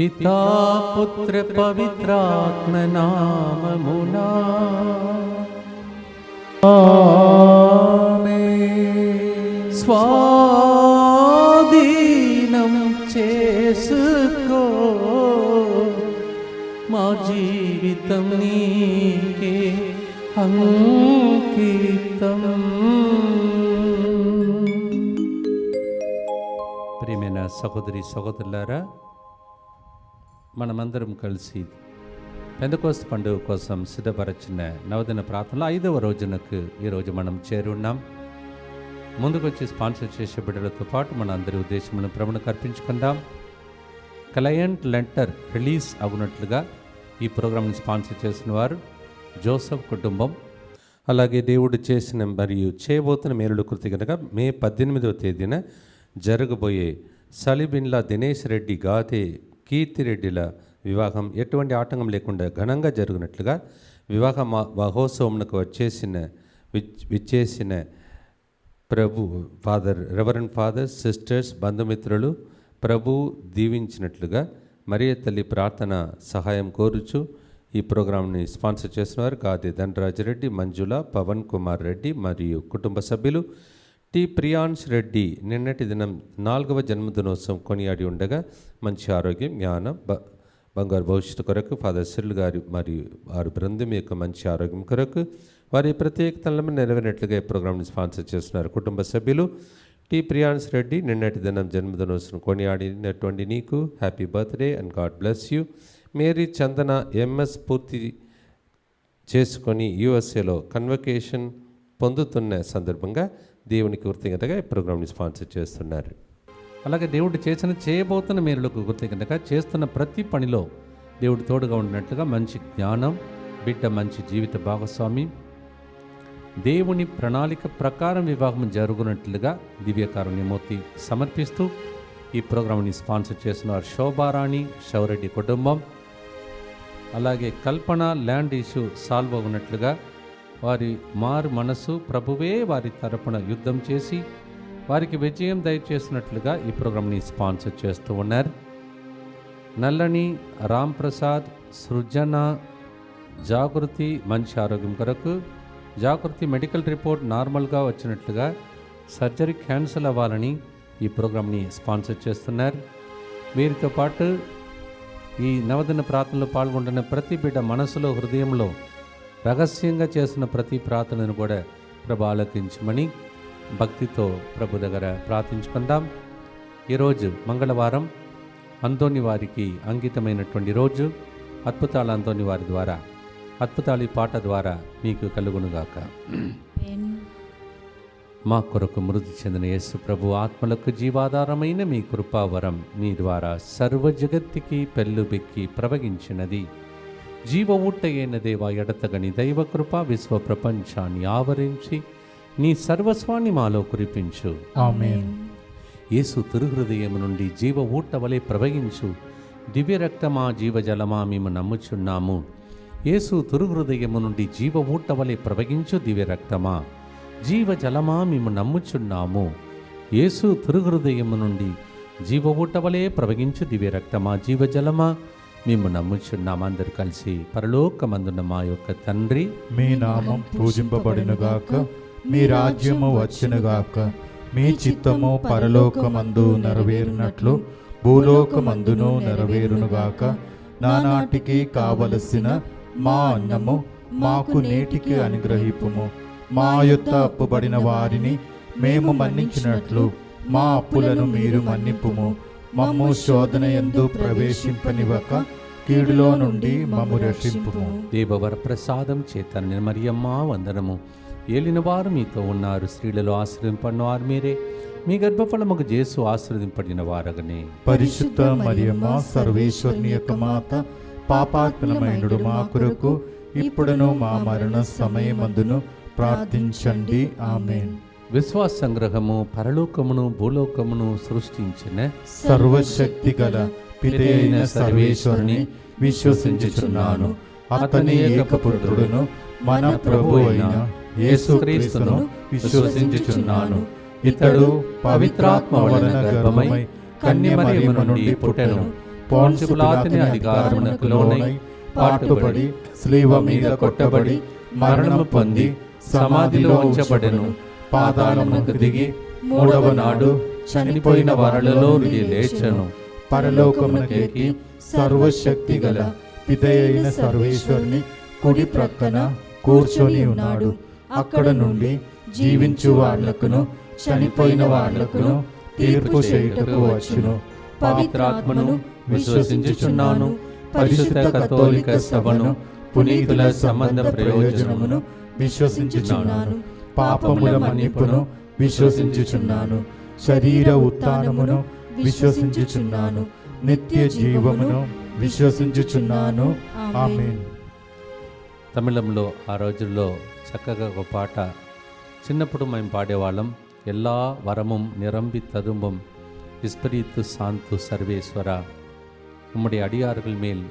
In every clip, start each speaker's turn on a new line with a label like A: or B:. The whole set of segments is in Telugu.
A: పితా పుత్ర పవిత్రాత్మ నామమునా ఆమేన్. స్వాధీనం చేసుకో మా జీవితం నీకే అంకితం. ప్రియమైన సహోదరి సహోదరులారా, మనమందరం కలిసి పెంతెకోస్తు పండుగ కోసం సిద్ధపరచిన నవదిన ప్రార్థనలో 5వ రోజునకు ఈరోజు మనం చేరున్నాం. ముందుకు వచ్చి స్పాన్సర్ చేసే బిడ్డలతో పాటు మన అందరి ఉద్దేశములను ప్రభువుకు అర్పించుకుందాం. క్లయింట్ లెటర్ రిలీజ్ అవునట్లుగా ఈ ప్రోగ్రాంని స్పాన్సర్ చేసిన వారు జోసఫ్ కుటుంబం. అలాగే దేవుడు చేసిన మరియు చేయబోతున్న మేలుడు కృతి కనుక మే 18వ తేదీన జరగబోయే సలిబిన్లా దినేష్ రెడ్డి గాదే కీర్తిరెడ్డిల వివాహం ఎటువంటి ఆటంకం లేకుండా ఘనంగా జరుగునట్లుగా వివాహ మహోత్సవంకు విచ్చేసిన ప్రభు ఫాదర్ రెవరెండ్ ఫాదర్ సిస్టర్స్ బంధుమిత్రులు ప్రభు దీవించినట్లుగా మరియ తల్లి ప్రార్థన సహాయం కోరుచు ఈ ప్రోగ్రాంని స్పాన్సర్ చేసినవారు గాదే ధనరాజరెడ్డి, మంజుల, పవన్ కుమార్ రెడ్డి మరియు కుటుంబ సభ్యులు. టి ప్రియాన్స్ రెడ్డి నిన్నటి దినం 4వ జన్మదినోత్సవం కొనియాడి ఉండగా మంచి ఆరోగ్యం, జ్ఞానం, బంగారు భవిష్యత్తు కొరకు ఫాదర్ సిర్లు గారి మరియు వారి బృందం యొక్క మంచి ఆరోగ్యం కొరకు వారి ప్రత్యేకతలను నెరవేరినట్లుగా ఈ ప్రోగ్రాంని స్పాన్సర్ చేస్తున్నారు కుటుంబ సభ్యులు. టి ప్రియాన్స్ రెడ్డి నిన్నటి దినం జన్మదినోత్సవం కొనియాడినటువంటి నీకు happy birthday and God bless you. Mary Chandana MS పూర్తి చేసుకొని యుఎస్ఏలో కన్వకేషన్ పొందుతున్న సందర్భంగా దేవునికి కృతజ్ఞతగా ఈ ప్రోగ్రాంని స్పాన్సర్ చేస్తున్నారు. అలాగే దేవుడు చేయబోతున్న మేలులకు కృతజ్ఞతగా చేస్తున్న ప్రతి పనిలో దేవుడు తోడుగా ఉన్నట్లుగా మంచి జ్ఞానం, బిడ్డ మంచి జీవిత భాగస్వామి, దేవుని ప్రణాళిక ప్రకారం వివాహం జరుగునట్లుగా దివ్యకారుణ్యమూర్తి సమర్పిస్తూ ఈ ప్రోగ్రాంని స్పాన్సర్ చేస్తున్నారు శోభారాణి శౌరెడ్డి కుటుంబం. అలాగే కల్పన ల్యాండ్ ఇష్యూ సాల్వ్ అవునట్లుగా వారి మారు మనసు ప్రభువే వారి తరపున యుద్ధం చేసి వారికి విజయం దయచేసినట్లుగా ఈ ప్రోగ్రాంని స్పాన్సర్ చేస్తూ ఉన్నారు. నల్లని రామ్ ప్రసాద్, సృజన, జాగృతి మంచి ఆరోగ్యం కొరకు, జాగృతి మెడికల్ రిపోర్ట్ నార్మల్గా వచ్చినట్లుగా సర్జరీ క్యాన్సిల్ అవ్వాలని ఈ ప్రోగ్రాంని స్పాన్సర్ చేస్తున్నారు. వీరితో పాటు ఈ నవదిన ప్రార్థనలో పాల్గొంటున్న ప్రతి బిడ్డ మనసులో హృదయంలో రహస్యంగా చేస్తున్న ప్రతి ప్రార్థనను కూడా ప్రభు ఆలకించమని భక్తితో ప్రభు దగ్గర ప్రార్థించుకుందాం. ఈరోజు మంగళవారం అంతోని వారికి అంకితమైనటువంటి రోజు. అద్భుతాల అంతోని వారి ద్వారా అద్భుతాలు పాట ద్వారా మీకు కలుగునుగాక. మా కొరకు మృతి చెందిన యేసు ప్రభు ఆత్మలకు జీవాధారమైన మీ కృపావరం మీ ద్వారా సర్వ జగత్తుకి పెళ్ళుబెక్కి ప్రవగించినది. జీవ ఊట్టయైన దేవా, ఎడతగని దైవ కృప విశ్వ ప్రపంచాన్ని ఆవరించి నీ సర్వస్వాన్ని మాలో కురిపించు.
B: ఆమేన్.
A: యేసు తిరుహృదయం నుండి జీవ ఊట వలె ప్రవహించు దివ్య రక్తమా జీవజలమా మేము నమ్ముచున్నాము. యేసు తిరుహృదయము నుండి జీవ ఊట వలె ప్రవహించు దివ్య రక్తమా జీవజలమా మేము నమ్ముచున్నాము. యేసు తిరుహృదయము నుండి జీవ ఊట వలె ప్రవహించు దివ్య రక్తమా జీవజలమా మేము నమ్ముచున్నాము. అందరు కలిసి పరలోకమందున్న మా యొక్క తండ్రి,
B: మీ నామం పూజింపబడినగాక, మీ రాజ్యము వచ్చునుగాక, మీ చిత్తము పరలోకమందు నెరవేరినట్లు భూలోకమందును నెరవేరునుగాక. నానాటికి కావలసిన మా అన్నము మాకు నేటికి అనుగ్రహింపుము. మా యొద్ద అప్పుబడిన వారిని మేము మన్నించినట్లు మా అప్పులను మీరు మన్నింపుము. మమ్ము శోధన యందు ప్రవేశింపనివ్వక కీడులో నుండి మమ్ము రక్షింపుము.
A: దేవవర ప్రసాదం చేత మరియమ్మ వందనము. ఏలిన వారు మీతో ఉన్నారు, స్త్రీలలో ఆశ్రయింపడిన వారు మీరే, మీ గర్భఫలముకు యేసు ఆశీర్వదింపబడిన వారగనే.
B: పరిశుద్ధ మరియమ్మ సర్వేశ్వరుని యొక్క మాత, పాపాత్మలమైనడు మా కొరకు ఇప్పుడును మా మరణ సమయమందును ప్రార్థించండి. ఆమేన్.
A: విశ్వాస సంగ్రహము పరలోకమును భూలోకమును సృష్టించిన
B: సర్వశక్తి గల పితైన సర్వేశ్వరుని విశ్వసించుచున్నాను. అతని ఏకపుత్రుడును మన ప్రభు అయిన యేసుక్రీస్తును విశ్వసించుచున్నాను. ఇతడు పవిత్రాత్మ వలన గర్భమై కన్యమరియము నుండి పుట్టెను. పోన్సు పిలాతుని అధికారమునకు లోనై పాటుపడి స్లీవ మీద కొట్టబడి మరణము పొంది సమాధిలో ఉంచబడెను. పాతాళమునకు దిగి మూడవ నాడు చనిపోయిన వారిలో నుండి లేచెను. పరలోకమునకెక్కి సర్వశక్తి గల పితయైన సర్వేశ్వరుని కుడి ప్రక్కన కూర్చొని ఉన్నాడు. అక్కడ నుండి జీవించు వాళ్లకును చనిపోయిన వాళ్లకును తీర్పు చేయుటకు వచ్చును. పవిత్రాత్మను విశ్వసించుచున్నాను. పరిశుద్ధ కథోలిక సభను, పునీతుల సంబంధ ప్రయోజనమును విశ్వసించుచున్నాను. పాపముల మన్నిపును విశ్వసించుచున్నాను. శరీర ఉత్థానమును విశ్వసించుచున్నాను. నిత్య జీవమును విశ్వసించుచున్నాను. ఆమేన్.
A: తమిళంలో ఆ రోజుల్లో చక్కగా ఒక పాట చిన్నప్పుడు మేము పాడేవాళ్ళం. எல்லா வரமும் நிரம்பி ததும்பும் இஸ்பிரித்து சாந்து சர்வேஸ்வரா, உம்முடைய அடியார்கள் மேல்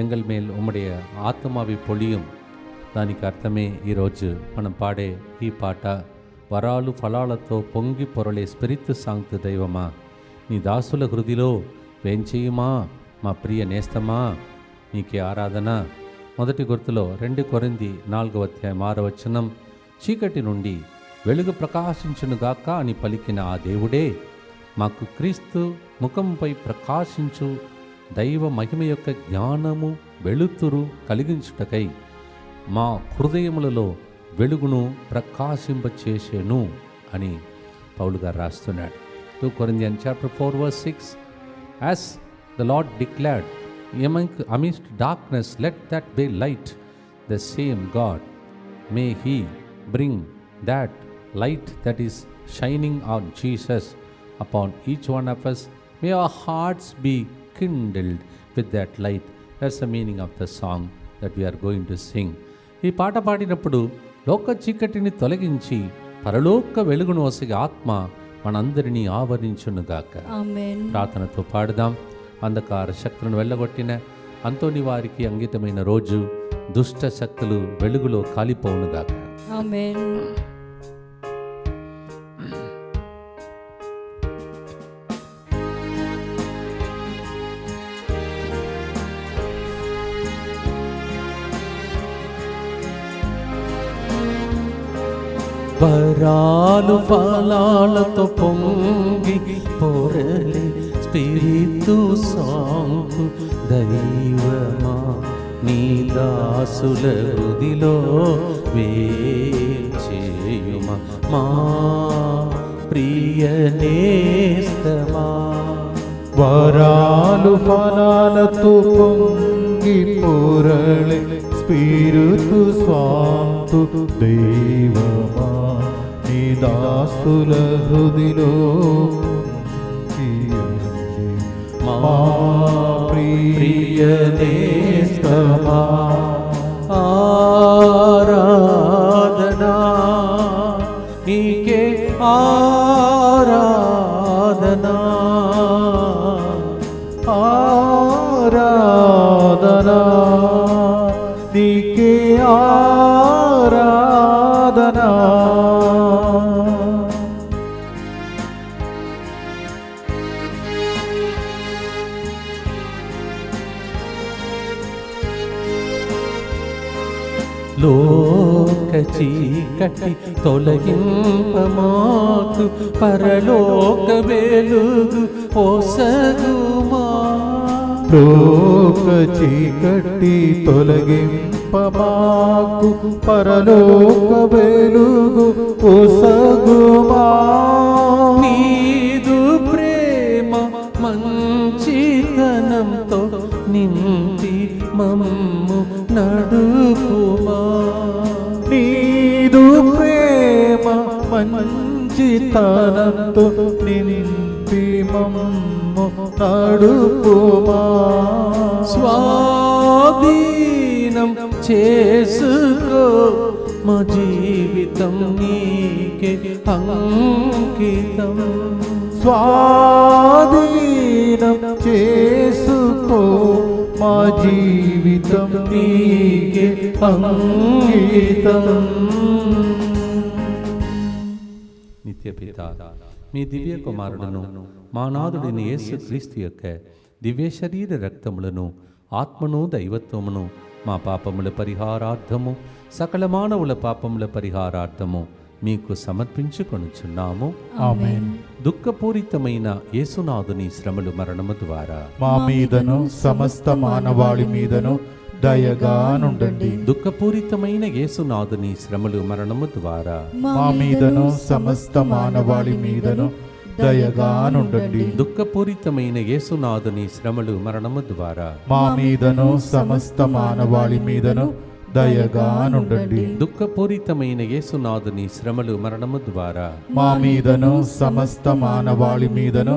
A: எங்கள் மேல் ఉమ్మడియ ఆత్మావి పొళియం. దానికి అర్థమే ఈరోజు మనం పాడే ఈ పాట. వరాలు ఫలాలతో పొంగి పొరలే స్పిరితు సాంక్తు దైవమా, నీ దాసుల హృదిలో వేంచేయుమా, మా ప్రియ నేస్తమా, నీకే ఆరాధన. మొదటి గుర్తులో 2 కొరింథీ 4:6 చీకటి నుండి వెలుగు ప్రకాశించునుగాక అని పలికిన ఆ దేవుడే మాకు క్రీస్తు ముఖంపై ప్రకాశించు దైవ మహిమ యొక్క జ్ఞానము వెలుతురు కలిగించుటకై మా హృదయములలో వెలుగును ప్రకాశింపచేసేను అని పౌలు గారు రాస్తున్నాడు. 2 Corinthians chapter 4:6, as the Lord declared, amidst darkness let that be light, the same God, may he bring that light that is shining on Jesus upon each one of us. May our hearts be kindled with that light. That's the meaning of the song that we are going to sing. ఈ పాట పాడినప్పుడు లోక చీకటిని తొలగించి పరలోక వెలుగును వసగే ఆత్మ మనందరినీ ఆవరించునుగాక. ఆమేన్. ప్రార్థనతో పాడుదాం. అంధకార శక్తులను వెళ్ళగొట్టిన అంతోని వారికి అంకితమైన రోజు దుష్ట శక్తులు వెలుగులో కాలిపోవునుగాక.
C: ఆమేన్.
A: వరాలు ఫలాలతో పొంగి పొరలే స్పిరితు సాంకు దైవమా, నీ దాసుల హృదిలో వేచేయుమా, మా ప్రియ నేస్తమా.
B: వరాలు ఫలాలతో పొంగి పొరలే స్పిరితు సాంతు దైవమా, నీ దాసుల హృదిలో
A: మా ప్రియ నేస్తమా. ఆరాధనా నీకే ఆరాధనా,
B: ఆరాధనా నీకే ఆరాధనా.
A: లోక చీకటి తొలగింపమాకు పరలోక వెలుగు పొసగుమా.
B: లోక చీకటి తొలగింపమాకు పరలోక వెలుగు పొసగుమా.
A: నీదు ప్రేమ మంచితనంతో నింపి మమ్ము నడుపుమా.
B: నీదు ప్రేమ మంచితనంతో నింపి మమ్ము నడుపుమా.
A: స్వాధీనం చేసుకో మా జీవితం నీకే అంకితం.
B: స్వాధీనం చేసుకో మా జీవితం నీకే అంకితం.
A: నిత్య పిత, మీ దివ్య కుమారుడును మా నాథుడిని యేసు క్రీస్తు యొక్క దివ్య శరీర రక్తములను, ఆత్మను, దైవత్వమును మా పాపముల పరిహారార్థము, సకల మానవుల పాపముల పరిహారార్థము మీకు సమర్పించుకొనుచున్నాము.
B: ఆమేన్.
A: దుఃఖపూరితమైన యేసునాథుని శ్రమలు మరణము ద్వారా
B: మా మీదను సమస్త మానవాళి మీదను దయగా నుండండి.
A: దుఃఖపూరితమైన యేసునాథుని శ్రమలు మరణము ద్వారా
B: మా మీదను సమస్త మానవాళి మీదను దయగా నుండండి.
A: దుఃఖపూరితమైన యేసునాథుని శ్రమలు మరణము ద్వారా
B: మా మీదను సమస్త మానవాళి మీదను దయగా నుండండి.
A: దుఃఖపూరితమైన యేసునాథుని శ్రమలు మరణము ద్వారా
B: మా మీదను సమస్త మానవాళి మీదను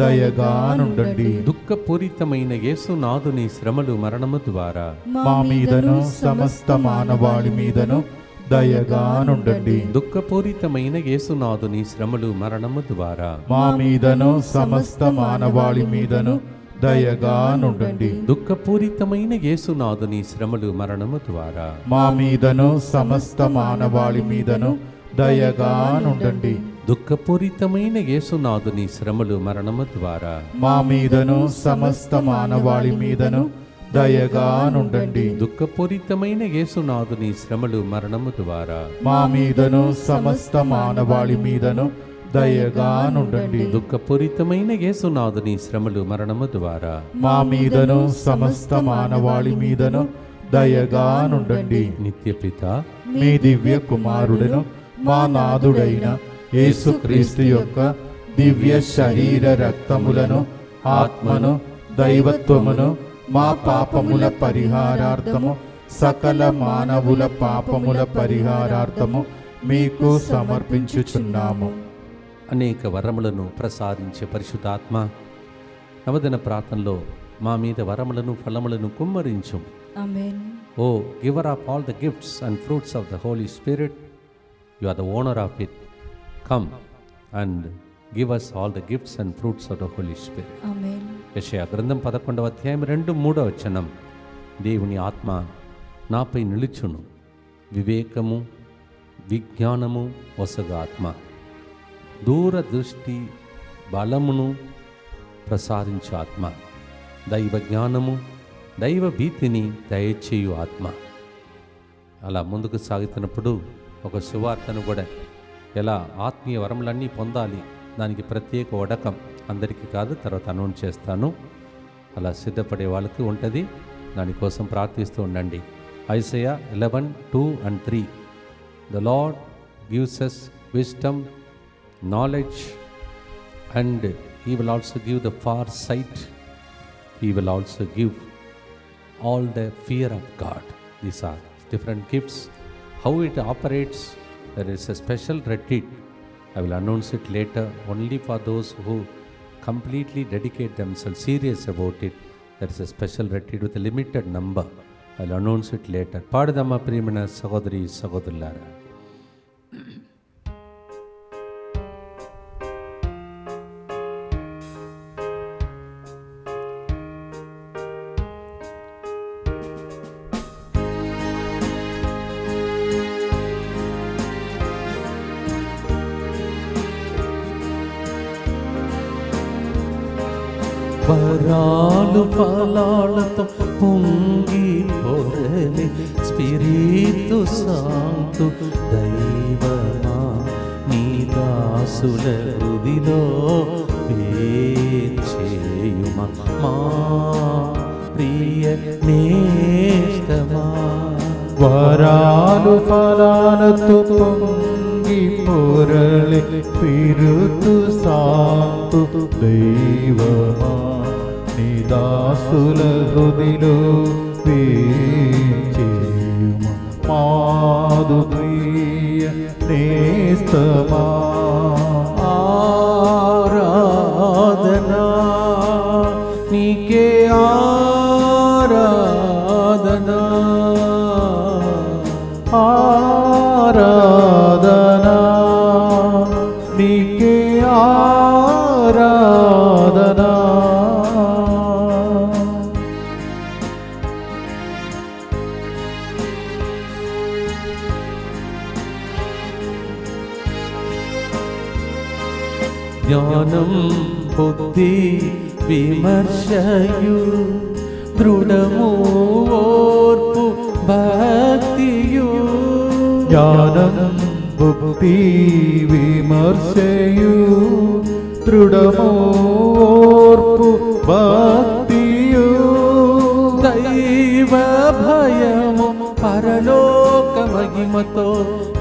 B: దయగా నుండండి.
A: దుఃఖపూరితమైన యేసునాథుని శ్రమలు మరణము ద్వారా
B: మా మీదను సమస్త మానవాళి మీదను దయగా నుండండి.
A: దుఃఖపూరితమైన యేసునాథుని శ్రమలు మరణము ద్వారా
B: మా మీదను సమస్త మానవాళి మీదను దయగా నుండండి.
A: దుఃఖపూరితమైన యేసునాథుని శ్రమలు మరణము ద్వారా
B: మా మీదను సమస్త మానవాళి మీదను దయగా నుండండి.
A: దుఃఖపూరితమైన యేసునాథుని శ్రమలు మరణము ద్వారా
B: మా మీదను సమస్త మానవాళి మీదను దయగా నుండండి.
A: దుఃఖపూరితమైన యేసునాథుని శ్రమలు మరణము ద్వారా
B: మా మీదను సమస్త మానవాళి మీదను దయగా నుండండి.
A: దుఃఖపూరితమైన యేసునాథుని శ్రమలు మరణము ద్వారా
B: మా మీదను సమస్త మానవాళి మీదను దయగా నుండండి.
A: నిత్యపిత
B: మీ దివ్య కుమారుడును మా నాథుడైన యేసుక్రీస్తు యొక్క దివ్య శరీర రక్తములను, ఆత్మను, దైవత్వమును మా పాపముల పరిహారార్థము, సకల మానవుల పాపముల పరిహారార్థము మీకు సమర్పించుచున్నాము.
A: అనేక వరములను ప్రసాదించే పరిశుద్ధాత్మ, నవదిన ప్రార్థనలో మా మీద వరములను, ఫలములను కుమ్మరించు.
C: ఆమేన్.
A: O giver of all the gifts and fruits of the holy spirit, you are the owner of it. Come and give us all the gifts and fruits of the holy spirit.
C: ఆమేన్.
A: యెషయా గ్రంథం 11వ అధ్యాయం 2-3 వచనం. దేవుని ఆత్మ నాపై నిలుచును, వివేకము విజ్ఞానము వసగు ఆత్మ, దూరదృష్టి బలమును ప్రసాదించు ఆత్మ, దైవ జ్ఞానము దైవ భీతిని దయచేయు ఆత్మ. అలా ముందుకు సాగుతున్నప్పుడు ఒక సువార్తను కూడా ఎలా ఆత్మీయ వరములన్నీ పొందాలి, దానికి ప్రత్యేక వడకం అందరికీ కాదు, తర్వాత అనౌన్స్ చేస్తాను. అలా సిద్ధపడే వాళ్ళకి ఉంటుంది, దానికోసం ప్రార్థిస్తూ ఉండండి. Isaiah 11:2-3. The lord gives us wisdom, knowledge, and he will also give the far sight. He will also give all the fear of God. These are different gifts. How it operates, there is a special retreat. I will announce it later. Only for those who completely dedicate themselves serious about it, there is a special retreat with a limited number. I will announce it later. పాడదమ్మా ప్రియమైన సహోదరి సహోదరులారా. వరాలు ఫలాలతో పొంగి పొరలి స్పిరితు సాంతు దైవమా నీ దాసుల హృదిలో వేచేయుమా మా ప్రియ నేస్తమా.
B: వరాలు ఫలాలతో పొంగి పొరలి పిరుతు సాంతు దైవమా నీ దాసుల హృదిలో వేచేయుమా మాదు ప్రియ నేస్తమా.
A: ఆరాధనా నీకే ఆరాధనా,
B: ఆరాధనా నీకే ఆరాధనా.
A: జ్ఞానం బుద్ధి విమర్శయు దృఢము ఓర్పు భక్తియు
B: జ్ఞానం భక్తి విమర్శయు దృఢము ఓర్పు భక్తియు
A: దైవ భయము పరలోక మహిమతో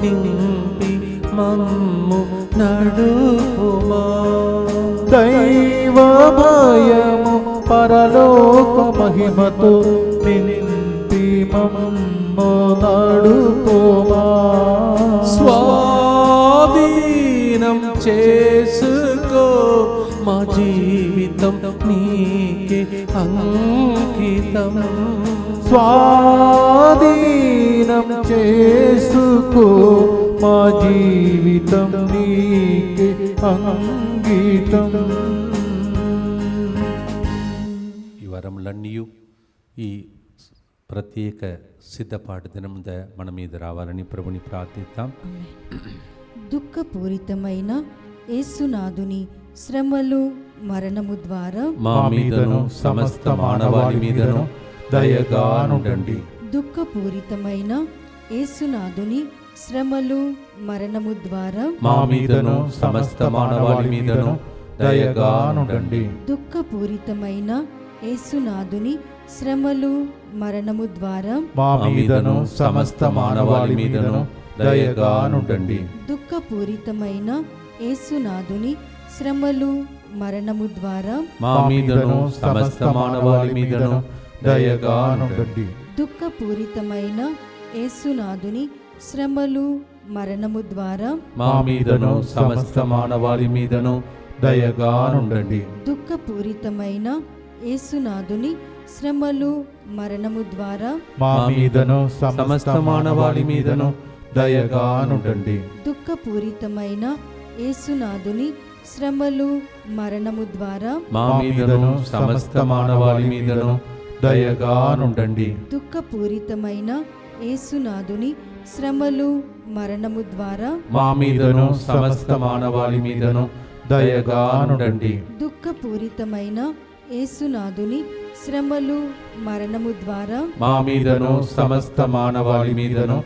A: నింపి మమ్ము నడుపుమా
B: దైవ భయము పరలోక మహిమతో నింపి మమ్ము నడుపుమా
A: స్వాధీనం చేసుకో మా జీవితం నీకే అంకితం
B: స్వాధీనం చేసుకో మా జీవితం నీకే అంకితం.
A: ఈ వరములన్నీ ఈ ప్రత్యేక సిద్ధపాటు దినం మన మీద రావాలని ప్రభుని ప్రార్థిద్దాం.
C: దుఃఖపూరితమైన యేసునాథుని శ్రమలు మరణము ద్వారా
A: మా మీదను సమస్త మానవాళి మీదను దయగా నుండండి.
C: దుఃఖపూరితమైన యేసునాథుని శ్రమలు మరణము ద్వారా
A: మా మీదను సమస్త మానవాళి మీదను దయగా నుండండి.
C: దుఃఖపూరితమైన యేసునాథుని శ్రమలు మరణము ద్వారా
B: మా మీదను సమస్త మానవాళి మీదను దయగా నుండండి.
C: దుఃఖపూరితమైన యేసునాథుని శ్రమలు మరణము ద్వారా
A: మా మీదను సమస్త మానవాళి మీదను దయగా నుండండి.
C: దుఃఖపూరితమైన యేసునాథుని శ్రమలు మరణము ద్వారా
A: మా మీదను సమస్త మానవాళి మీదను దయగా నుండండి.
C: దుఃఖపూరితమైన యేసునాథుని శ్రమలు మరణము ద్వారా
B: మా మీదను సమస్త మానవాళి మీదను దయగా నుండండి.
C: దుఃఖపూరితమైన యేసునాథుని శ్రమలు మరణము ద్వారా
A: మా మీదను సమస్త మానవాళి మీదను దయగా నుండండి.
C: దుఃఖపూరితమైన యేసునాథుని శ్రమలు మరణము ద్వారా
A: మా మీదను సమస్త మానవాళి మీదను దయగా నుండండి.
C: దుఃఖపూరితమైన యేసునాథుని శ్రమలు మరణము ద్వారా
A: మా మీదను సమస్త మానవాళి మీదను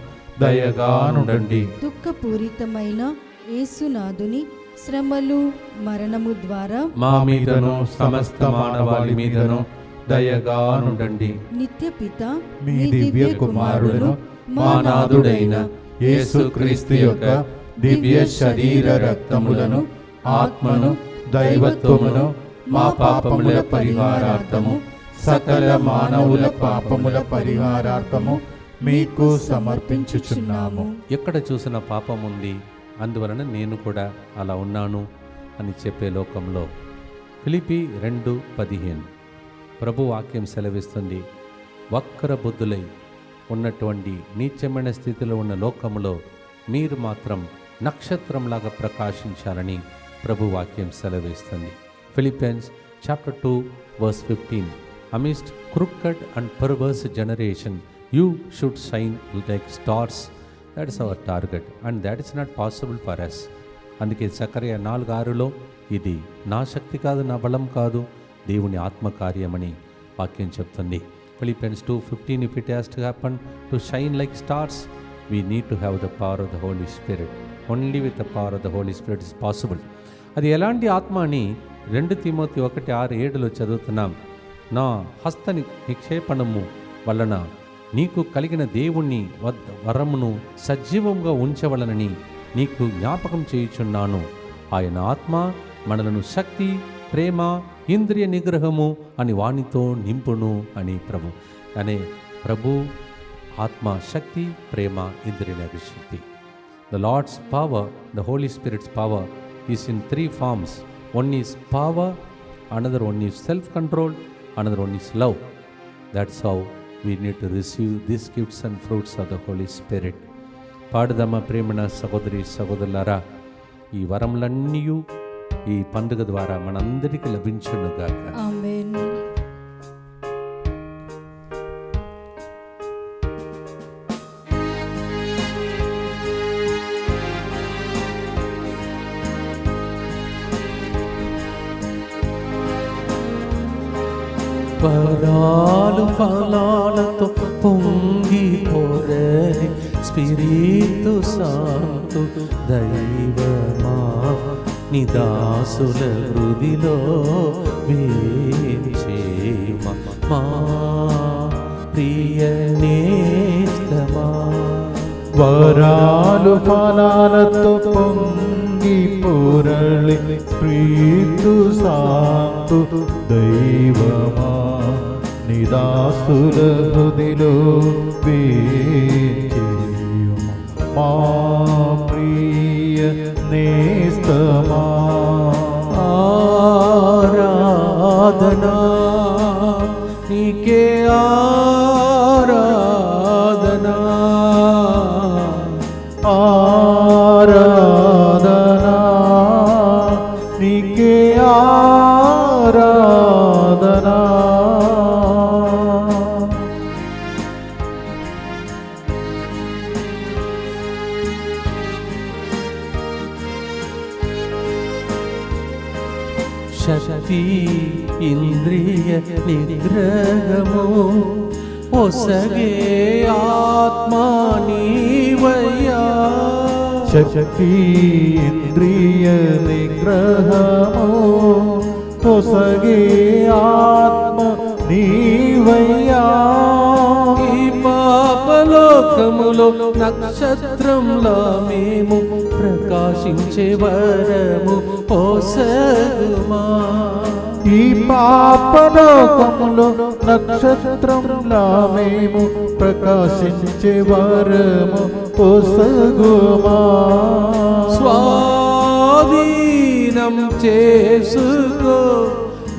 A: దయగా నుండండి.
C: దుఃఖపూరితమైన యేసునాథుని శ్రమలు మరణము ద్వారా
A: మా మీదను సమస్త మానవాళి మీదను దయగా నుండండి.
C: నిత్యపిత
B: మీ దివ్య కుమారుడును
A: మా నాథుడైన యేసుక్రీస్తు యొక్క దివ్య శరీర రక్తములను ఆత్మను దైవత్వమును మా పాపముల పరిహారార్థము
B: సకల మానవుల పాపముల పరిహారార్థము మీకు సమర్పించుచున్నాము.
A: ఎక్కడ చూసిన పాపం ఉంది, అందువలన నేను కూడా అలా ఉన్నాను అని చెప్పే లోకంలో ఫిలిప్పీ 2:15 ప్రభు వాక్యం సెలవిస్తుంది. వక్ర బుద్ధులై ఉన్నటువంటి నీచమైన స్థితిలో ఉన్న లోకంలో మీరు మాత్రం నక్షత్రంలాగా ప్రకాశించాలని ప్రభు వాక్యం సెలవిస్తుంది. Philippians chapter 2 verse 15 Amidst crooked and perverse generation you should shine like stars. That is our target and that is not possible for us. అందుకే జకర్యా 4:6లో ఇది నా శక్తి కాదు, నా బలం కాదు, దేవుని ఆత్మకార్యమని వాక్యం చెప్తుంది. Philippians 2:15 If it has to happen to shine like stars, we need to have the power of the Holy Spirit. Only with the power of the Holy Spirit is possible. అది ఎలాంటి ఆత్మ అని 2 తిమోతి 1:6-7లో చదువుతున్నాం. నా హస్త నిక్షేపణము వలన నీకు కలిగిన దేవుణ్ణి వరమును సజీవంగా ఉంచవలనని నీకు జ్ఞాపకం చేయుచున్నాను. ఆయన ఆత్మ మనలను శక్తి, ప్రేమ, ఇంద్రియ నిగ్రహము అని వానితో నింపును అని ప్రభు ఆత్మ శక్తి, ప్రేమ, ఇంద్రియ శక్తి. The Lord's power, the Holy Spirit's power is in 3 forms. One is power, another one is self-control, another one is love. That's how we need to receive these gifts and fruits of the Holy Spirit. పాడుదమ్మ ప్రేమణ సహోదరి సహోదరులారా, ఈ వరములన్నీ ఈ పండుగ ద్వారా మనందరికీ లభించునుగాక.
C: ఆమేన్.
A: వరాలు ఫలాలతో పొంగి పొరలి స్పిరితు సాంతు దైవమా నిదాసుల హృదిలో వేంచేమ మా ప్రియ నేస్తమా.
B: వరాలు ఫలాలతో పొంగి పొరలి ప్రీతు సాంతు దైవమా నిదాసుల హృదిలో వేంచేమ మా ప్రియ నేస్తమా.
A: ఆరాధనా నీకే ఆరాధనా
B: ఆరాధనా నీకే ఆరాధనా.
A: శక్తి ఇంద్రియ నిగ్రహము ఒసగే ఆత్మా నీవయ్యా.
B: శక్తి ఇంద్రియ నిగ్రహము పొసగే ఆత్మ నీవయ్యా.
A: ఈ పాపలోకములో నక్షత్రంలా మేము ప్రకాశించే వరము పొసగుమా.
B: ఈ పాపలోకములో నక్షత్రంలా మేము ప్రకాశించే వరము పొసగుమా.
A: స్వాధీనం చేసుకో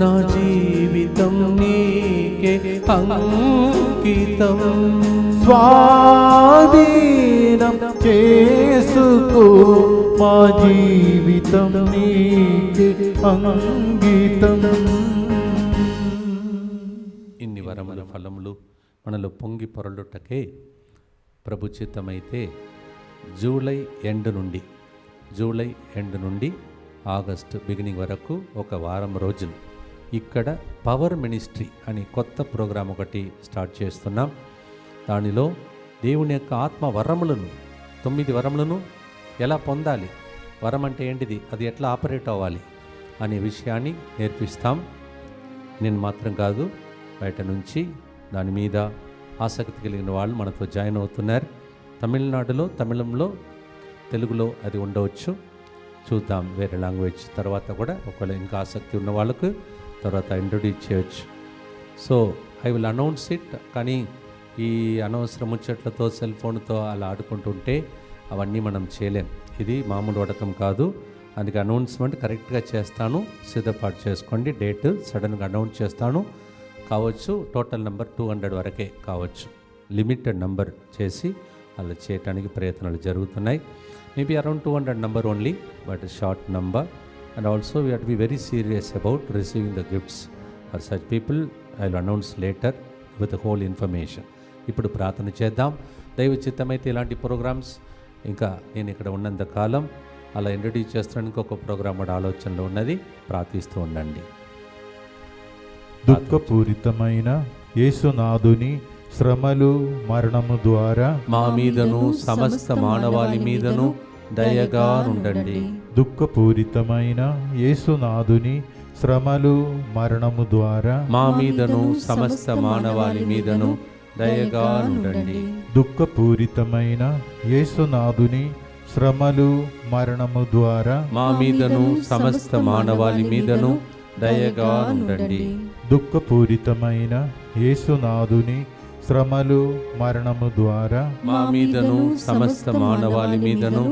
A: నా జీవితం నీకే అంకితం.
B: స్వాధీనం చేసుకో మా జీవితం నీకే అంకితం.
A: ఇన్ని వరముల ఫలములు మనలో పొంగి పొరలుటకే ప్రభు చిత్తమైతే జూలై ఎండ్ నుండి ఆగస్టు బిగినింగ్ వరకు ఒక వారం రోజులు ఇక్కడ పవర్ మినిస్ట్రీ అని కొత్త ప్రోగ్రాం ఒకటి స్టార్ట్ చేస్తున్నాం. దానిలో దేవుని యొక్క ఆత్మ వరములను 9 వరములను ఎలా పొందాలి, వరం అంటే ఏంటిది, అది ఎట్లా ఆపరేట్ అవ్వాలి అనే విషయాన్ని నేర్పిస్తాం. నేను మాత్రం కాదు, బయట నుంచి దాని మీద ఆసక్తి కలిగిన వాళ్ళు మనతో జాయిన్ అవుతున్నారు. తమిళనాడులో తమిళంలో తెలుగులో అది ఉండవచ్చు, చూద్దాం వేరే లాంగ్వేజ్ తర్వాత కూడా ఒకవేళ ఇంకా ఆసక్తి ఉన్న వాళ్ళకు తర్వాత ఇంట్రొడ్యూస్ చేయొచ్చు. So I will announce it. కానీ ఈ అనవసర ముచ్చట్లతో సెల్ ఫోన్తో అలా ఆడుకుంటుంటే అవన్నీ మనం చేయలేం. ఇది మామూలు వడకం కాదు. అందుకే అనౌన్స్మెంట్ కరెక్ట్గా చేస్తాను, సిద్ధపాటు చేసుకోండి. డేట్ సడన్గా అనౌన్స్ చేస్తాను. కావచ్చు టోటల్ నెంబర్ 200 వరకే కావచ్చు, లిమిటెడ్ నెంబర్ చేసి అలా చేయడానికి ప్రయత్నాలు జరుగుతున్నాయి. Maybe around 200 number only, but short number. And also we have to be very serious about receiving the gifts for such people. I will announce later with the whole information. ఇప్పుడు ప్రార్థన చేద్దాం. దైవ చిత్తమైతే ఇలాంటి ప్రోగ్రామ్స్ ఇంకా నేను ఇక్కడ ఉన్నంత కాలం అలా ఇంట్రడ్యూస్ చేస్తానికి ఒక ప్రోగ్రామ్ కూడా ఆలోచనలో ఉన్నది. ప్రార్థిస్తూ ఉండండి.
B: దుఃఖపూరితమైన యేసునాథుని శ్రమలు మరణము ద్వారా
A: మా మీదను సమస్త మానవాళి మీదను దయగా నుండండి.
B: దుఃఖపూరితమైన యేసునాథుని శ్రమలు మరణము ద్వారా
A: మా మీదను సమస్త మానవాళి మీదను దయగా నుండండి.
B: దుఃఖపూరితమైన యేసునాథుని శ్రమలు మరణము ద్వారా
A: మా మీదను సమస్త మానవాళి మీదను దయగా నుండండి.
B: దుఃఖపూరితమైన యేసునాథుని శ్రమలు మరణము ద్వారా
A: మా మీదను సమస్త మానవాళి మీదను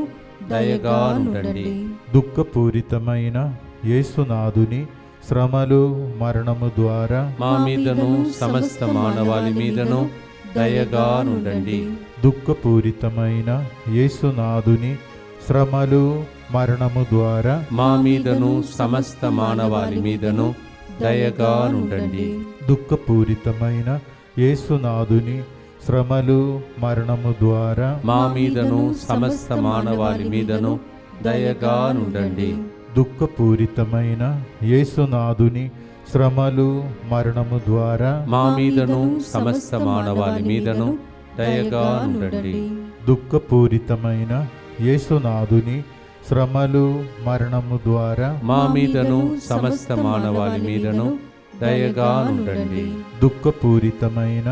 A: దయగా నుండండి.
B: దుఃఖపూరితమైన యేసునాథుని శ్రమలు మరణము ద్వారా
A: మా మీదను సమస్త మానవాళి మీదను దయగా నుండండి.
B: దుఃఖపూరితమైన యేసునాథుని శ్రమలు మరణము ద్వారా
A: మా మీదను సమస్త మానవాళి మీదను దయగా నుండండి.
B: దుఃఖపూరితమైన యేసునాథుని శ్రమలు మరణము ద్వారా
A: మా మీదను సమస్త మానవాళి మీదను దయగా నుండండి.
B: దుఃఖపూరితమైన యేసునాథుని శ్రమలు మరణము ద్వారా
A: మా మీదను సమస్త మానవాళి మీదను దయగా నుండండి.
B: దుఃఖపూరితమైన యేసునాథుని శ్రమలు మరణము ద్వారా
A: మా మీదను సమస్త మానవాళి మీదను దయగా నుండండి.
B: దుఃఖపూరితమైన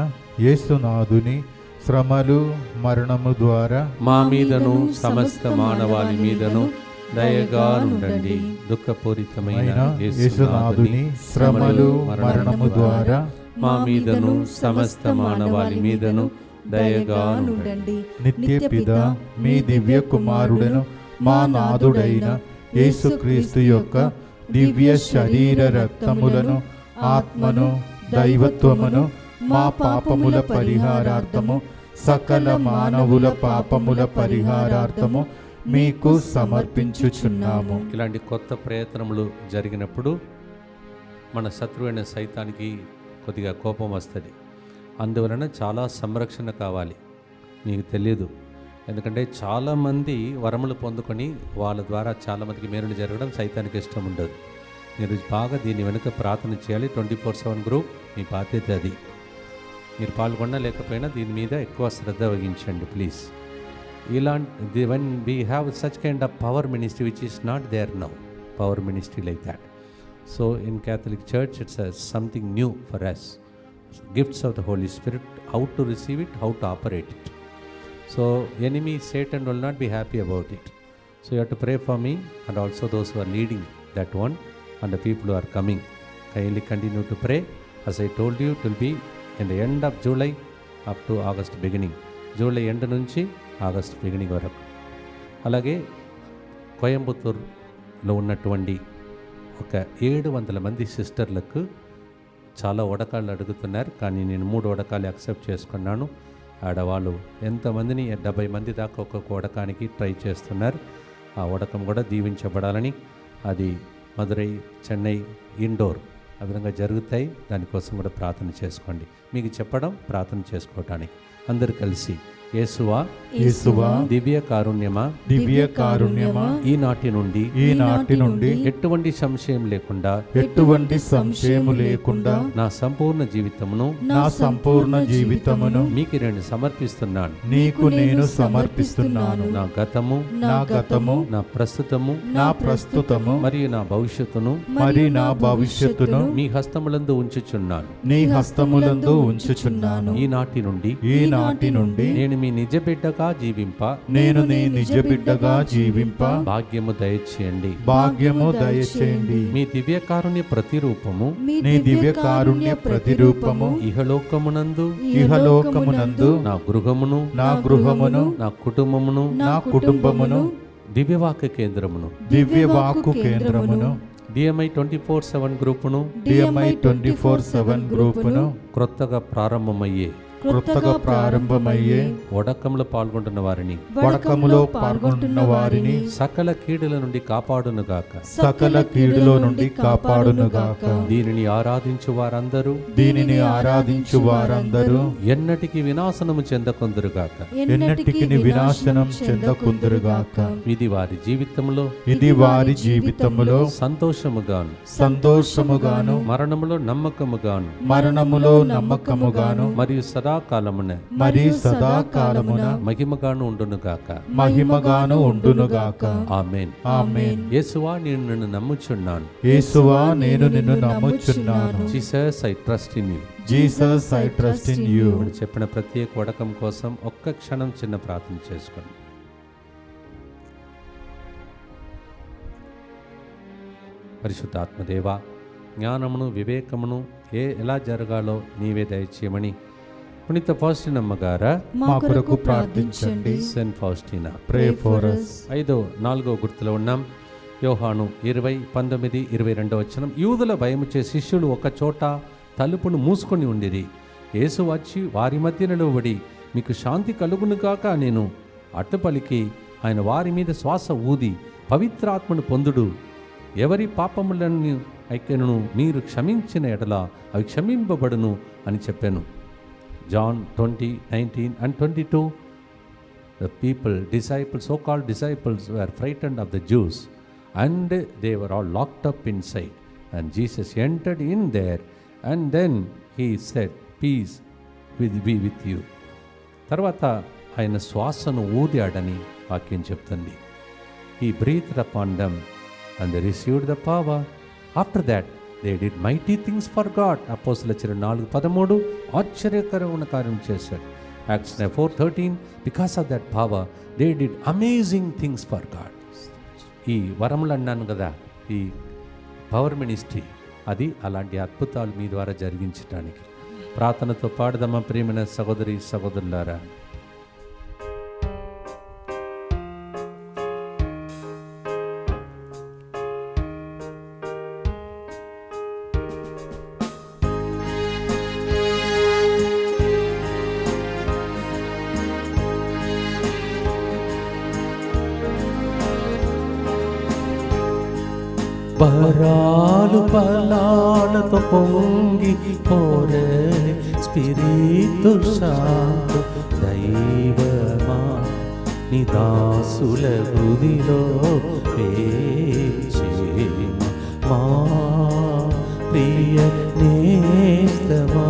B: యేసునాథుని శ్రమలు మరణము ద్వారా
A: మా మీదను సమస్త మానవాళి మీదను దయగా నుండండి. దుఃఖపూరితమైన
B: యేసునాథుని శ్రమలు మరణము ద్వారా
A: మా మీదను సమస్త మానవాళి మీదను దయగా నుండండి.
B: నిత్య పిత మీ దివ్య కుమారుడను మా నాథుడైన యేసుక్రీస్తు యొక్క దివ్య శరీర రక్తములను ఆత్మను దైవత్వమును మా పాపముల పరిహారార్థము సకల మానవుల పాపముల పరిహారార్థము మీకు సమర్పించుచున్నాము.
A: ఇలాంటి కొత్త ప్రయత్నములు జరిగినప్పుడు మన శత్రువైన సైతానికి కొద్దిగా కోపం వస్తుంది. అందువలన చాలా సంరక్షణ కావాలి. మీకు తెలియదు, ఎందుకంటే చాలామంది వరములు పొందుకొని వాళ్ళ ద్వారా చాలామందికి మేలులు జరగడం సైతానికి ఇష్టం ఉండదు. మీరు బాగా దీని వెనుక ప్రార్థన చేయాలి. 24/7 గ్రూప్ మీ బాధ్యత అది. మీరు పాల్గొన్నా లేకపోయినా దీని మీద ఎక్కువ శ్రద్ధ వహించండి ప్లీజ్. ఇలాంటి when we have such kind of power ministry which is not there now, power ministry like that. So in Catholic Church it's something new for us, gifts of the Holy Spirit, how to receive it, how to operate it. So enemy Satan will not be happy about it. So you have to pray for me and also those who are leading that one and the people who are coming. Kindly continue to pray. As I told you, it will be in the end of July up to August beginning. July end నుంచి ఆగస్ట్ బిగినింగ్ వరకు. అలాగే కోయంబత్తూరులో ఉన్నటువంటి ఒక 700 మంది సిస్టర్లకు చాలా వడకాళ్ళు అడుగుతున్నారు, కానీ నేను 3 వడకాలు యాక్సెప్ట్ చేసుకున్నాను. ఆడవాళ్ళు ఎంతమందిని 70 మంది దాకా ఒక్కొక్క వడకానికి ట్రై చేస్తున్నారు. ఆ వడకం కూడా దీవించబడాలని, అది మదురై, చెన్నై, ఇండోర్ ఆ విధంగా జరుగుతాయి. దానికోసం కూడా ప్రార్థన చేసుకోండి. మీకు చెప్పడం ప్రార్థన చేసుకోవటానికి. అందరు కలిసి యేసువా
B: యేసువా
A: దివ్య కారుణ్యమా
B: దివ్య కారుణ్యమా
A: ఈనాటి నుండి ఎటువంటి సంశయం లేకుండా నా సంపూర్ణ జీవితమును మీకు నేను సమర్పిస్తున్నాను. నా గతము నా ప్రస్తుతము మరియు నా భవిష్యత్తును మీ హస్తములందు ఉంచుచున్నాను. ఈనాటి నుండి నేను మీ నిజ బిడ్డగా జీవింప భాగ్యము దయచేయండి. మీ దివ్య కారుణ్య ప్రతిరూపము ఇహలోకమునందు నా గృహమును నా కుటుంబమును దివ్యవాక్య కేంద్రమును DMI 24/7 గ్రూపును క్రొత్తగా ప్రారంభమయ్యే వడకములో పాల్గొంటున్న వారిని సకల కీడుల నుండి కాపాడునుగాక. దీనిని ఆరాధించు వారందరూ ఎన్నటికి వినాశనము చెందకుందురుగాక. ఇది వారి జీవితంలో సంతోషముగాను మరణములో నమ్మకముగాను మరియు సదాకాలమున మహిమగాను ఉండునుగాక. ఆమేన్. యేసువా నేను నిన్ను నమ్ముచున్నాను. Jesus I trust in you. ఇప్పుడు చెప్పిన ప్రత్యేక వడకం కోసం ఒక్క క్షణం చిన్న ప్రార్థన చేసుకోండి. పరిశుద్ధాత్మదేవా, జ్ఞానమును వివేకమును ఎలా జరగాలో నీవే దయచేయమని పునీత ఫౌస్టినమ్మ గారా
B: మా కొరకు ప్రార్థించండి.
A: Saint Faustina
B: pray for us.
A: 4వ గుర్తులో ఉన్నాం. యోహాను 20:19-22 యూదుల భయముచే శిష్యులు ఒక చోట తలుపును మూసుకొని ఉండిరి. యేసు వచ్చి వారి మధ్య నిలబడి మీకు శాంతి కలుగునుగాక నేను అట్టు పలికి ఆయన వారి మీద శ్వాస ఊది పవిత్రాత్మను పొందుడు. ఎవరి పాపములను ఐక్యను మీరు క్షమించిన ఎడల అవి క్షమింపబడును అని చెప్పాను. John 20:19-22 the so-called disciples were frightened of the Jews and they were all locked up inside. And Jesus entered in there, and then he said, "Peace be with you." తర్వాత ఆయన శ్వాసను ఊదాడని వాక్యం చెప్తుంది. He breathed upon them and they received the power. After that they did mighty things for God. అపోస్తలుల చర్యలు 4:13 ఆశ్చర్యకరమైన కార్యం చేశాడు. Acts 4:13 because of that power they did amazing things for God. ఈ వరములు అన్నాను కదా, ఈ పవర్ మినిస్ట్రీ అది అలాంటి అద్భుతాలు మీ ద్వారా జరిగించడానికి. ప్రార్థనతో పాడదమ్మా ప్రియమైన సహోదరి సహోదరులారా. వరాలు పలాలతో పొంగి పోరే స్పిరితు శాంతు దైవమా నీ దాసుల హృదిలో వేచేమ మా ప్రియ నేస్తమా.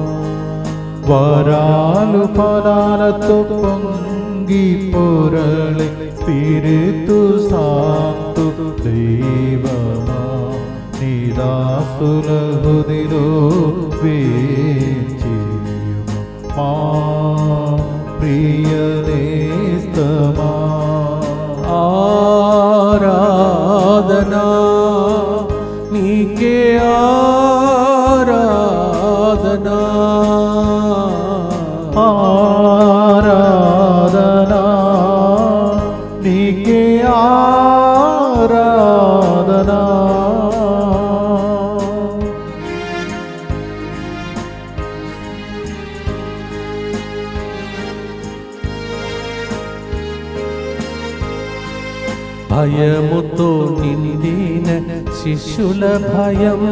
B: వరాలు ఫలాలతో పొంగి పొరళి స్పిరితు శాంతు దైవమా నీ దాసుల హృదిలో వేచేమ మా ప్రియ నేస్తమా.
A: ఆరాధనా నీకే ఆరాధనా
B: ఆరాధనా నీకే ఆరాధనా.
A: భయముతో నిండిన శిష్యుల భయం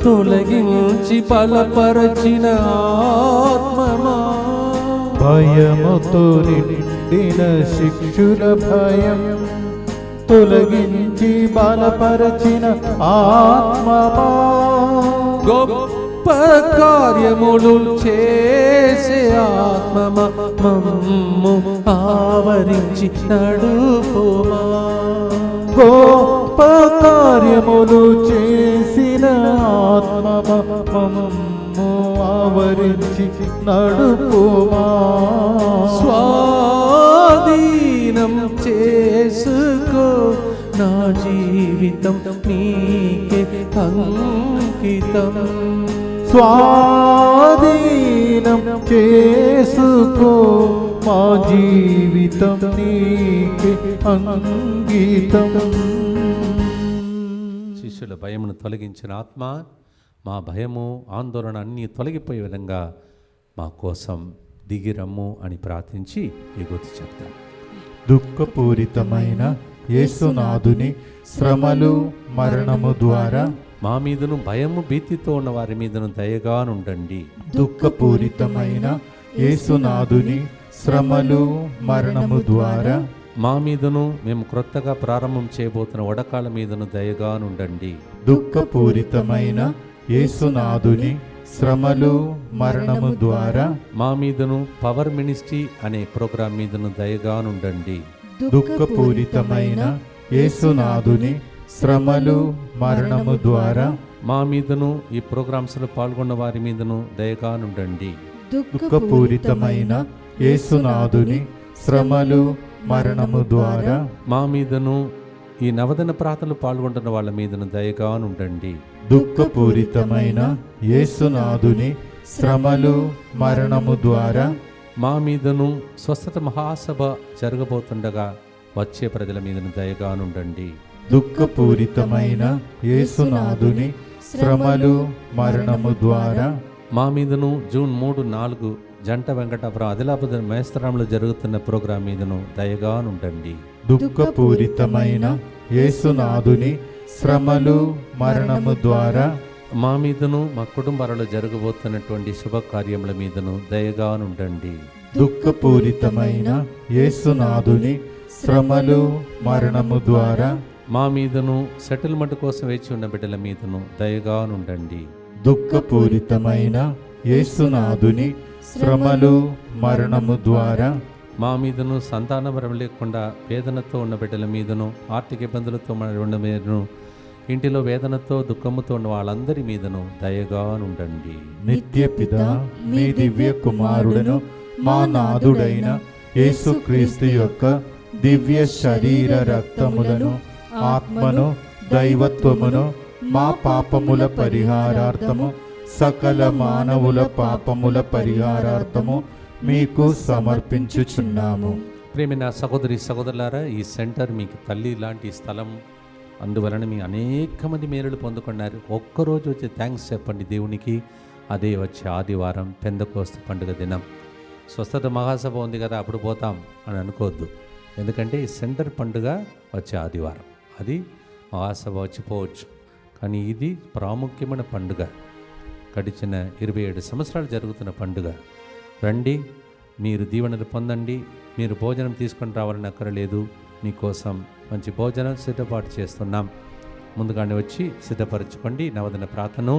A: తొలగించి బలపరచిన ఆత్మమా.
B: భయముతో నిండిన శిష్యుల భయం తొలగించి బలపరచిన ఆత్మమా.
A: గొప్ప కార్యములు చేసే ఆత్మమా మమ్ము ఆవరించి నడుపుమా.
B: గొప్ప కార్యములు చేసిన ఆత్మమమ్ము ఆవరించి నడుపుమా.
A: స్వాధీనం చేసుకో నా జీవితం నీకే అంకితం.
B: స్వాధీనం చేసుకో మా జీవితం నీకే అంకితం.
A: శిష్యుల భయమును తొలగించిన ఆత్మ మా భయము ఆందోళన అన్నీ తొలగిపోయే విధంగా మా కోసం దిగిరమ్ము అని ప్రార్థించి ఈ గుర్తు చెప్తాం.
B: దుఃఖపూరితమైన యేసునాథుని శ్రమలు మరణము ద్వారా
A: మా మీదను భయము భీతితో ఉన్న వారి మీదను దయగానుండండి.
B: దుఃఖపూరితమైన యేసునాథుని శ్రమలు మరణము ద్వారా
A: మా మీదను మేము క్రొత్తగా ప్రారంభం చేయబోతున్న వడకాల మీదను దయగానుండండి.
B: దుఃఖపూరితమైన యేసునాథుని శ్రమలు మరణము ద్వారా
A: మా మీదను పవర్ మినిస్ట్రీ అనే ప్రోగ్రాం మీదను దయగానుండండి.
B: దుఃఖపూరితమైన యేసునాథుని శ్రమలు మరణము ద్వారా
A: మా మీదను ఈ ప్రోగ్రామ్స్లో పాల్గొన్న వారి మీదను దయగానుండండి.
B: దుఃఖపూరితమైన యేసునాథుని శ్రమలు మరణము ద్వారా
A: మా మీదను ఈ నవదన ప్రార్థనలు పాల్గొంటున్న వాళ్ళ మీదను దయగానుండండి.
B: దుఃఖపూరితమైన యేసునాథుని శ్రమలు మరణము ద్వారా
A: మా మీదను స్వస్థత మహాసభ జరగబోతుండగా వచ్చే ప్రజల మీదను దయగానుండండి.
B: దుఃఖపూరితమైన యేసునాథుని శ్రమలు మరణము ద్వారా
A: మా మీదను జూన్ 3, 4 జంట వెంకటాపురం ఆదిలాబాద్ మేస్తరాంలో జరుగుతున్న ప్రోగ్రాం మీదను దయగానుండండి.
B: దుఃఖపూరితమైన యేసునాథుని శ్రమలు మరణము ద్వారా
A: మా మీదను మా కుటుంబాలలో జరగబోతున్నటువంటి శుభకార్యముల మీదను దయగానుండండి.
B: దుఃఖపూరితమైన యేసునాథుని శ్రమలు మరణము ద్వారా
A: మా మీదను సెటిల్మెంట్ కోసం వేచి ఉన్న బిడ్డల మీదను దయగా నుండండి.
B: దుఃఖపూరితమైన యేసునాథుని శ్రమలు మరణము ద్వారా
A: మా మీదను సంతాన వరం లేకుండా వేదనతో ఉన్న బిడ్డల మీదను ఆర్థిక ఇబ్బందులతో ఉన్న మీదను ఇంటిలో వేదనతో దుఃఖముతో ఉన్న వాళ్ళందరి మీదను దయగా నుండండి.
B: నిత్య పిత మీ దివ్య కుమారుడను మా నాథుడైన యేసుక్రీస్తు యొక్క దివ్య శరీర రక్తములను ఆత్మను దైవత్వమును మా పాపముల పరిహారార్థము సకల మానవుల పాపముల పరిహారార్థము మీకు సమర్పించుచున్నాము.
A: ప్రేమైన సహోదరి సహోదరులారా, ఈ సెంటర్ మీకు తల్లి లాంటి స్థలం. అందువలన మీ అనేక మంది మేలులు పొందుకున్నారు. ఒక్కరోజు వచ్చి థ్యాంక్స్ చెప్పండి దేవునికి. అదే వచ్చే ఆదివారం పెందెకోస్తు పండుగ దినం. స్వస్థత మహాసభ ఉంది కదా, అప్పుడు పోతాం అని అనుకోవద్దు. ఎందుకంటే ఈ సెంటర్ పండుగ వచ్చే ఆదివారం, అది మహాసభ వచ్చిపోవచ్చు. కానీ ఇది ప్రాముఖ్యమైన పండుగ. గడిచిన 27 సంవత్సరాలు జరుగుతున్న పండుగ. రండి, మీరు దీవెనలు పొందండి. మీరు భోజనం తీసుకొని రావాలని అక్కరలేదు. మీకోసం మంచి భోజనం సిద్ధపాటు చేస్తున్నాం. ముందుగానే వచ్చి సిద్ధపరచుకోండి. నవదన ప్రార్థన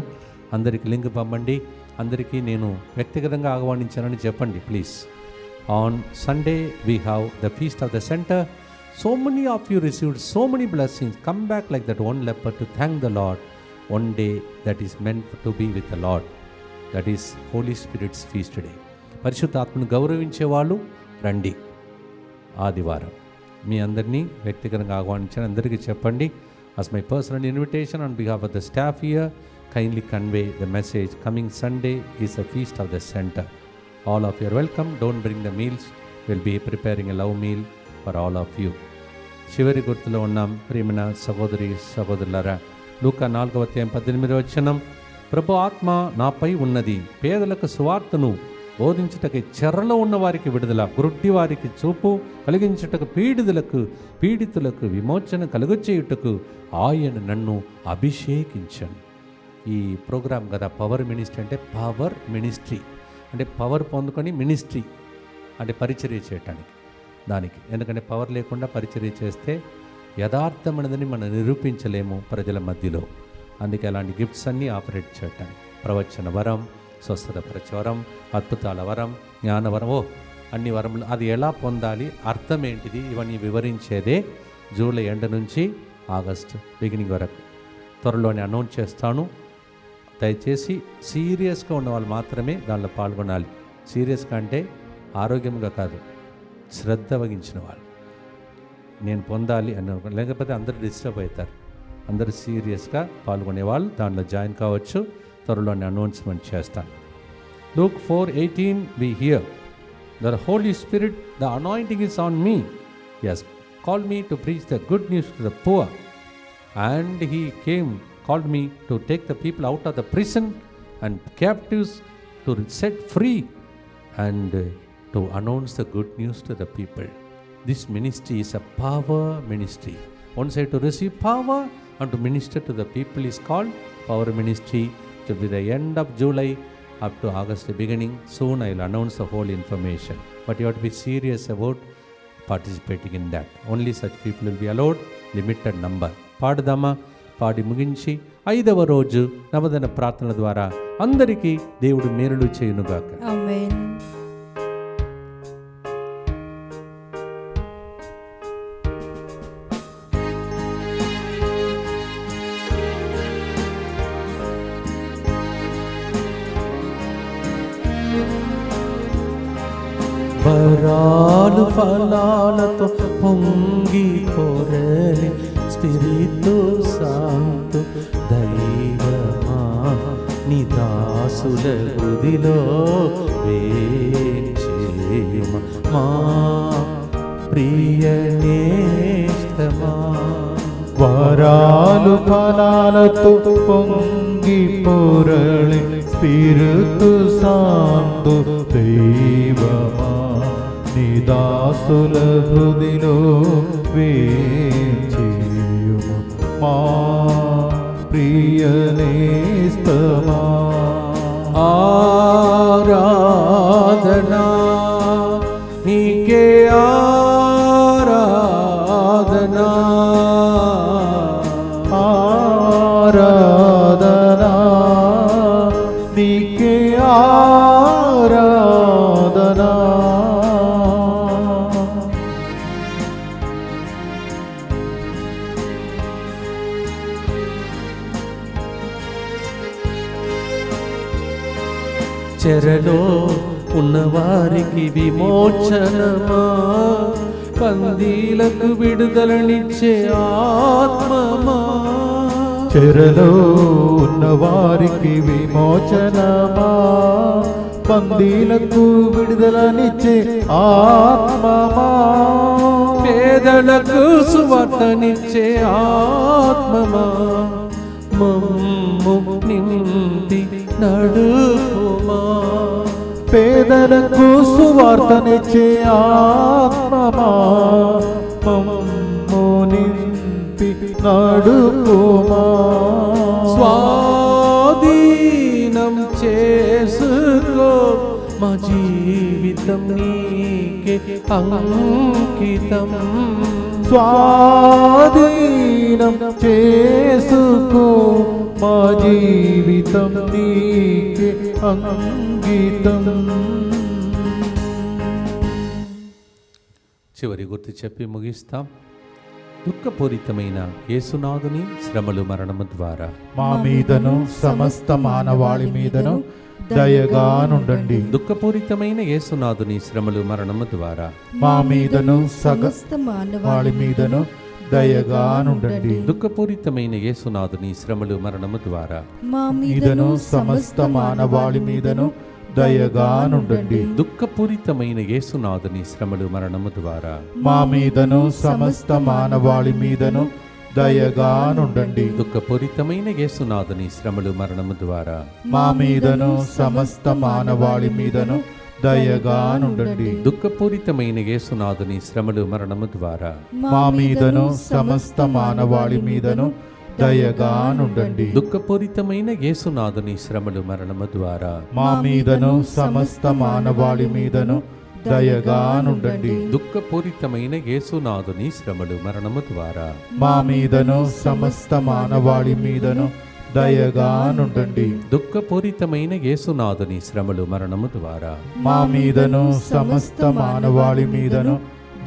A: అందరికీ లింక్ పంపండి. అందరికీ నేను వ్యక్తిగతంగా ఆహ్వానించానని చెప్పండి please. On Sunday we have the feast of the centre. So many of you received so many blessings. Come back like that one leper to thank the Lord. One day that is meant to be with the Lord. That is Holy Spirit's feast day. పరిశుద్ధాత్మను గౌరవించే వాళ్ళు రండి. ఆదివారం మీ అందరినీ వ్యక్తిగతంగా ఆహ్వానించాను. అందరికీ చెప్పండి. As my personal invitation on behalf of the staff here, kindly convey the message. Coming Sunday is a feast of the center. All of you are welcome. Don't bring the meals. We'll be preparing a love meal for all of you. చివరి గుర్తులో ఉన్నాం. ప్రియమైన సహోదరి సహోదరులారా, లూకా 4:18 ప్రభు ఆత్మ నాపై ఉన్నది, పేదలకు సువార్తను బోధించుటకు, చెరలో ఉన్న వారికి విడుదల, గురుడ్డి వారికి చూపు కలిగించుటకు, పీడితులకు విమోచన కలుగచేయుటకు ఆయన నన్ను అభిషేకించాను. ఈ ప్రోగ్రాం కదా పవర్ మినిస్ట్రీ అంటే, పవర్ మినిస్ట్రీ అంటే పవర్ పొందుకొని మినిస్ట్రీ అంటే పరిచర్య చేయటానికి. దానికి ఎందుకంటే పవర్ లేకుండా పరిచర్య చేస్తే యథార్థమైనదని మనం నిరూపించలేము ప్రజల మధ్యలో. అందుకే అలాంటి గిఫ్ట్స్ అన్నీ ఆపరేట్ చేయటానికి. ప్రవచన వరం, స్వస్థత ప్రచారం, అద్భుతాల వరం, జ్ఞానవరం, అన్ని వరములు. అది ఎలా పొందాలి, అర్థం ఏంటిది, ఇవన్నీ వివరించేదే జూలై ఎండ్ నుంచి ఆగస్టు బిగినింగ్ వరకు. త్వరలోనే అనౌన్స్ చేస్తాను. దయచేసి సీరియస్గా ఉన్న వాళ్ళు మాత్రమే దానిలో పాల్గొనాలి. సీరియస్గా అంటే ఆరోగ్యంగా కాదు, శ్రద్ధ వహించిన వాళ్ళు. నేను పొందాలి అని లేకపోతే అందరూ డిస్టర్బ్ అవుతారు. అందరూ సీరియస్గా పాల్గొనే వాళ్ళు దాంట్లో జాయిన్ కావచ్చు. త్వరలోనే అనౌన్స్మెంట్ చేస్తాను. Luke 4:18 we hear, the Holy Spirit, the anointing is on me. He has called me to preach the good news to the poor. And he called me to take the people out of the prison and captives, to set free and to announce the good news to the people. This ministry is a power ministry. One side to receive power and to minister to the people is called power ministry. To be the end of July up to August beginning. Soon I will announce the whole information. But you have to be serious about participating in that. Only such people will be allowed, limited number. పాడుదామా? పాడి ముగించి 5వ రోజు నవదన ప్రార్థనల ద్వారా అందరికీ దేవుడు మేలులు చేయునుగాక.
C: ఆమేన్.
A: వరాలు ఫలాలతో పొంగి పొరలి స్పిరితు శాంతు దైవమా నీ దాసుల హృదిలో వేచేమ మా ప్రియ నేస్తమా.
B: వరాలు ఫలాలతో పొంగి పొరలి స్పిరితు శాంతు దైవమా నీ దాసుల హృదిలో వేచేయుము మా ప్రియ నేస్తమా.
A: ఆరాధనా నీకే ఆరాధనా
B: ఆరాధనా.
A: చెరలో ఉన్నవారికి విమోచనమా, బందీలకు విడుదలనిచ్చే ఆత్మమా.
B: చెరలో ఉన్న వారికి విమోచనమా, బందీలకు విడుదలనిచ్చే ఆత్మమా.
A: పేదలకు సువార్తనిచ్చే ఆత్మమా, మమ్ము నింపి నడుపుమా.
B: పేదలకు సువార్తనిచ్చే ఆత్మమా, మమ్ము నింపి నడుపుమా.
A: స్వాధీనం చేసుకో, మా జీవితం నీకే అంకితం.
B: స్వాధీనం చేసుకో, మా జీవితం నీకే అంకితం.
A: చివరి గుర్తు చెప్పి ముగిస్తాం. దుఃఖపూరితమైన యేసునాథుని శ్రమలు మరణము ద్వారా
B: మా మీదను సమస్త మానవాళి మీదను దయగా నుండండి.
A: దుఃఖపూరితమైన యేసునాథుని శ్రమలు మరణము ద్వారా
B: మా మీదను
C: సమస్త
B: మానవాళి మీదను దయగా నుండండి.
A: దుఃఖపూరితమైన యేసునాథుని శ్రమలు మరణము ద్వారా
C: మా
B: మీదను సమస్త మానవాళి మీదను దయగా నుండండి.
A: దుఃఖపూరితమైన యేసునాథుని శ్రమలు మరణము ద్వారా
B: మా మీదను సమస్త మానవాళి మీదను దయగా నుండండి.
A: దుఃఖపూరితమైన యేసునాథుని శ్రమలు మరణము ద్వారా
B: మా మీదను సమస్త మానవాళి మీదను దయగా నుండండి.
A: దుఃఖపూరితమైన యేసునాథుని శ్రమలు మరణము ద్వారా
B: మా మీదను సమస్త మానవాళి మీదను దయగా నుండండి.
A: దుఃఖపూరితమైన యేసునాథుని శ్రమలు మరణము ద్వారా
B: మా మీదను సమస్త మానవాళి మీదను దయగా నుండండి.
A: దుఃఖపూరితమైన యేసునాథుని శ్రమలు మరణము ద్వారా
B: మా మీదను సమస్త మానవాళి మీదను దయగా నుండండి.
A: దుఃఖపూరితమైన యేసునాథుని శ్రమలు మరణము ద్వారా
B: మా మీదను సమస్త మానవాళి మీదను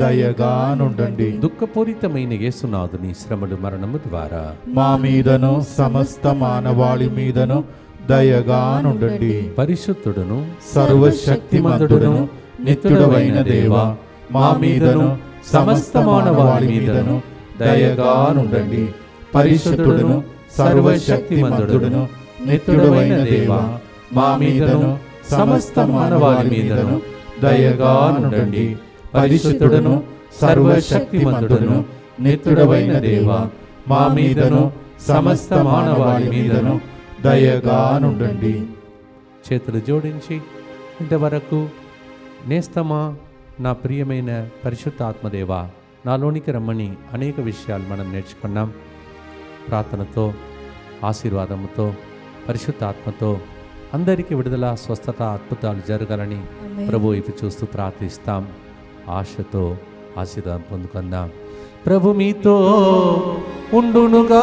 B: దయగా నుండండి.
A: దుఃఖపూరితమైన యేసునాథుని శ్రమలు మరణము ద్వారా
B: మా మీదను సమస్త మానవాళి మీదను దయగా నుండండి.
A: పరిశుద్ధుడును
B: సర్వశక్తిమంతుడును నిత్యుడవైన దేవా, మా మీదను సమస్త మానవాళి మీదను దయగా నుండండి. పరిశుద్ధుడును సర్వశక్తిమంతుడును నిత్యుడవైన దేవా, మా మీదను సమస్త మానవాళి మీదను దయగా నుండండి. పరిశుద్ధుడును సర్వశక్తిమంతుడును నిత్యుడవైన దేవా, మా మీదను సమస్త మానవాళి మీదను దయగా నుండండి.
A: చేతులు జోడించి ఇంతవరకు నేస్తమా నా ప్రియమైన పరిశుద్ధ ఆత్మదేవా నాలోనికి రమ్మని అనేక విషయాలు మనం నేర్చుకున్నాం. ప్రార్థనతో, ఆశీర్వాదముతో, పరిశుద్ధ ఆత్మతో అందరికీ విడుదల, స్వస్థత, అద్భుతాలు జరగాలని ప్రభు వైపు చూస్తూ ప్రార్థిస్తాం. ఆశతో ఆశీర్వాదం పొందుకుందాం. ప్రభు మీతో ఉండునుగాక,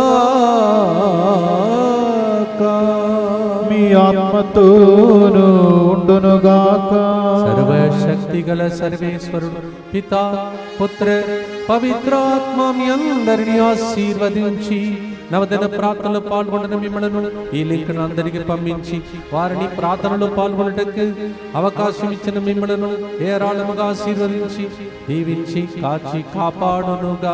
B: మీ ఆత్మతోను ఉండునుగాక.
A: సర్వశక్తి గల సర్వేశ్వరుడు పితా, పుత్ర, పవిత్రాత్మ మీ అందరినీ ఆశీర్వదించి నవదిన ప్రార్థనలో పాల్గొంటున్న మిమ్మల్ని ఈ లింక్ను అందరికీ పంపించి వారిని ప్రార్థనలో పాల్గొనటకు అవకాశం ఇచ్చిన మిమ్మల్ని ఏరాళముగా ఆశీర్వదించి దీవించి కాచి కాపాడునుగాక.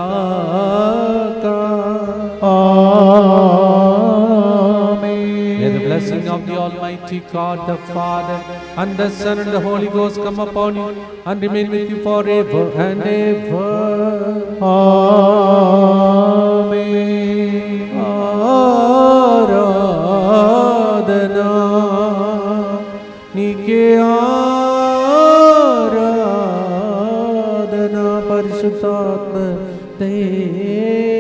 A: May the blessing of the Almighty God, the Father, and the Son, and the Holy Ghost come upon you and remain with you forever and ever.
B: Amen.
A: Aradhana Nike Aradhana Parishuddhatma Deva.